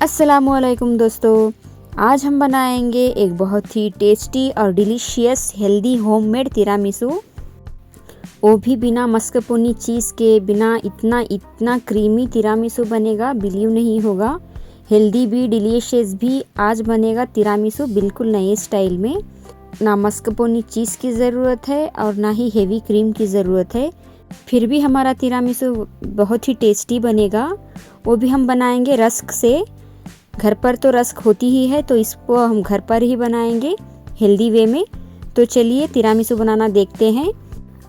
अस्सलामुअलैकुम दोस्तों, आज हम बनाएंगे एक बहुत ही टेस्टी और डिलीशियस हेल्दी होममेड तिरामिसू। वो भी बिना मस्कापोने चीज़ के, बिना इतना क्रीमी तिरामिसू बनेगा, बिलीव नहीं होगा। हेल्दी भी डिलीशियस भी आज बनेगा तिरामिसू बिल्कुल नए स्टाइल में। ना मस्कापोने चीज़ की ज़रूरत है और ना ही हेवी क्रीम की ज़रूरत है, फिर भी हमारा तिरामिसू बहुत ही टेस्टी बनेगा। वो भी हम बनाएंगे रस्क से। घर पर तो रस्क होती ही है, तो इसको हम घर पर ही बनाएंगे हेल्दी वे में। तो चलिए तिरामिसू बनाना देखते हैं।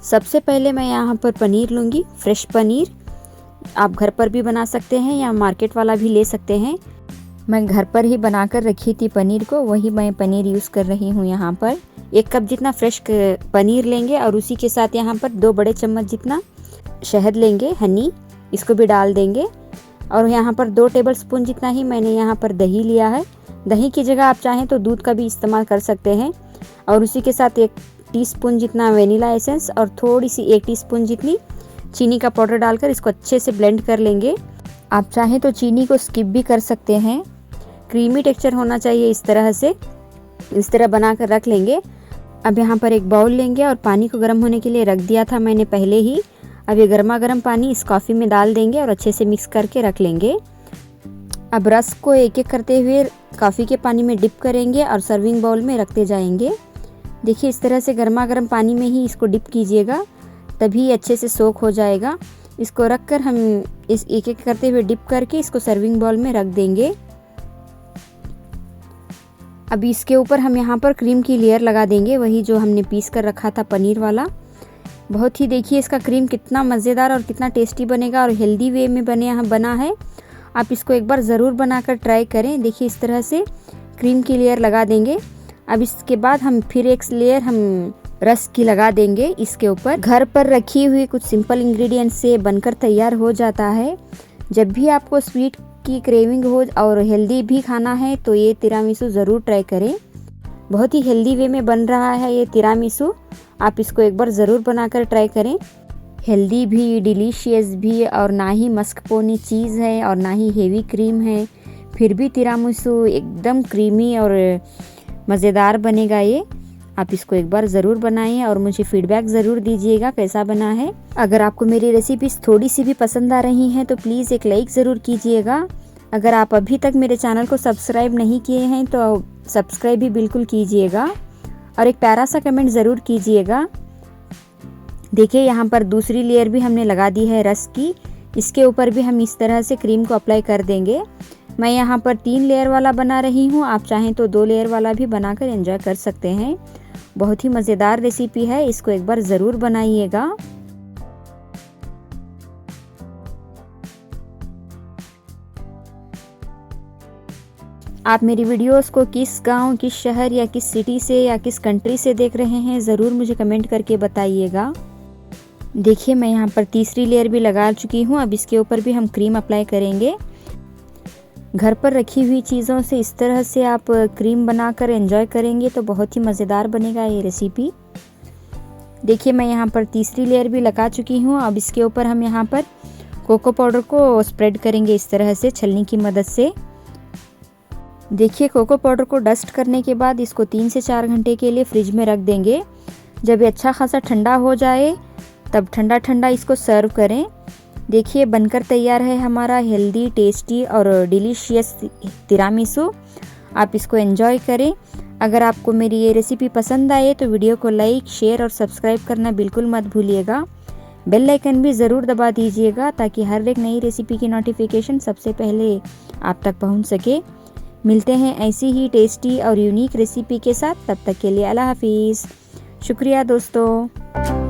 सबसे पहले मैं यहाँ पर पनीर लूँगी, फ्रेश पनीर। आप घर पर भी बना सकते हैं या मार्केट वाला भी ले सकते हैं। मैं घर पर ही बनाकर रखी थी पनीर को, वही मैं पनीर यूज़ कर रही हूँ। यहाँ पर 1 कप जितना फ्रेश पनीर लेंगे और उसी के साथ यहाँ पर 2 बड़े चम्मच जितना शहद लेंगे, हनी, इसको भी डाल देंगे। और यहाँ पर 2 टेबलस्पून जितना ही मैंने यहाँ पर दही लिया है। दही की जगह आप चाहें तो दूध का भी इस्तेमाल कर सकते हैं। और उसी के साथ 1 टीस्पून जितना वेनिला एसेंस और थोड़ी सी 1 टीस्पून जितनी चीनी का पाउडर डालकर इसको अच्छे से ब्लेंड कर लेंगे। आप चाहें तो चीनी को स्किप भी कर सकते हैं। क्रीमी टेक्सचर होना चाहिए इस तरह से, इस तरह बना कर रख लेंगे। अब यहाँ पर एक बाउल लेंगे और पानी को गर्म होने के लिए रख दिया था मैंने पहले ही। अब ये गर्मा गर्म पानी इस कॉफ़ी में डाल देंगे और अच्छे से मिक्स करके रख लेंगे। अब रस को एक एक करते हुए कॉफ़ी के पानी में डिप करेंगे और सर्विंग बाउल में रखते जाएंगे। देखिए इस तरह से गर्मा गर्म पानी में ही इसको डिप कीजिएगा, तभी अच्छे से सोख हो जाएगा। इसको रख कर हम इस एक एक करते हुए डिप करके इसको सर्विंग बाउल में रख देंगे। अब इसके ऊपर हम यहाँ पर क्रीम की लेयर लगा देंगे, वही जो हमने पीस कर रखा था पनीर वाला। बहुत ही देखिए इसका क्रीम कितना मज़ेदार और कितना टेस्टी बनेगा और हेल्दी वे में बना है। आप इसको एक बार ज़रूर बनाकर ट्राई करें। देखिए इस तरह से क्रीम की लेयर लगा देंगे। अब इसके बाद हम फिर एक लेयर हम रस की लगा देंगे इसके ऊपर। घर पर रखी हुई कुछ सिंपल इंग्रेडिएंट से बनकर तैयार हो जाता है। जब भी आपको स्वीट की क्रेविंग हो और हेल्दी भी खाना है तो ये तिरामिसू ज़रूर ट्राई करें। बहुत ही हेल्दी वे में बन रहा है ये तिरामिसू। आप इसको एक बार ज़रूर बनाकर ट्राई करें। हेल्दी भी, डिलीशियस भी, और ना ही मस्कापोने चीज़ है और ना ही हेवी क्रीम है, फिर भी तिरामिसू एकदम क्रीमी और मज़ेदार बनेगा ये। आप इसको एक बार ज़रूर बनाएं और मुझे फीडबैक ज़रूर दीजिएगा कैसा बना है। अगर आपको मेरी रेसिपीज़ थोड़ी सी भी पसंद आ रही हैं तो प्लीज़ एक लाइक ज़रूर कीजिएगा। अगर आप अभी तक मेरे चैनल को सब्सक्राइब नहीं किए हैं तो सब्सक्राइब भी बिल्कुल कीजिएगा और एक प्यारा सा कमेंट ज़रूर कीजिएगा। देखिए यहाँ पर दूसरी लेयर भी हमने लगा दी है रस की। इसके ऊपर भी हम इस तरह से क्रीम को अप्लाई कर देंगे। मैं यहाँ पर 3 लेयर वाला बना रही हूँ, आप चाहें तो 2 लेयर वाला भी बनाकर एंजॉय कर सकते हैं। बहुत ही मज़ेदार रेसिपी है, इसको एक बार ज़रूर बनाइएगा। आप मेरी वीडियोस को किस गांव, किस शहर या किस सिटी से या किस कंट्री से देख रहे हैं ज़रूर मुझे कमेंट करके बताइएगा। देखिए मैं यहाँ पर तीसरी लेयर भी लगा चुकी हूँ। अब इसके ऊपर भी हम क्रीम अप्लाई करेंगे। घर पर रखी हुई चीज़ों से इस तरह से आप क्रीम बनाकर एंजॉय करेंगे तो बहुत ही मज़ेदार बनेगा ये रेसिपी। देखिए मैं यहाँ पर तीसरी लेयर भी लगा चुकी हूँ। अब इसके ऊपर हम यहाँ पर कोको पाउडर को स्प्रेड करेंगे इस तरह से छलनी की मदद से। देखिए कोको पाउडर को डस्ट करने के बाद इसको 3 से 4 घंटे के लिए फ्रिज में रख देंगे। जब ये अच्छा खासा ठंडा हो जाए तब ठंडा ठंडा इसको सर्व करें। देखिए बनकर तैयार है हमारा हेल्दी, टेस्टी और डिलीशियस तिरामिसू। आप इसको एंजॉय करें। अगर आपको मेरी ये रेसिपी पसंद आए तो वीडियो को लाइक, शेयर और सब्सक्राइब करना बिल्कुल मत भूलिएगा। बेल आइकन भी ज़रूर दबा दीजिएगा ताकि हर एक नई रेसिपी की नोटिफिकेशन सबसे पहले आप तक पहुँच सके। मिलते हैं ऐसी ही टेस्टी और यूनिक रेसिपी के साथ। तब तक के लिए अल्लाह हाफिज़। शुक्रिया दोस्तों।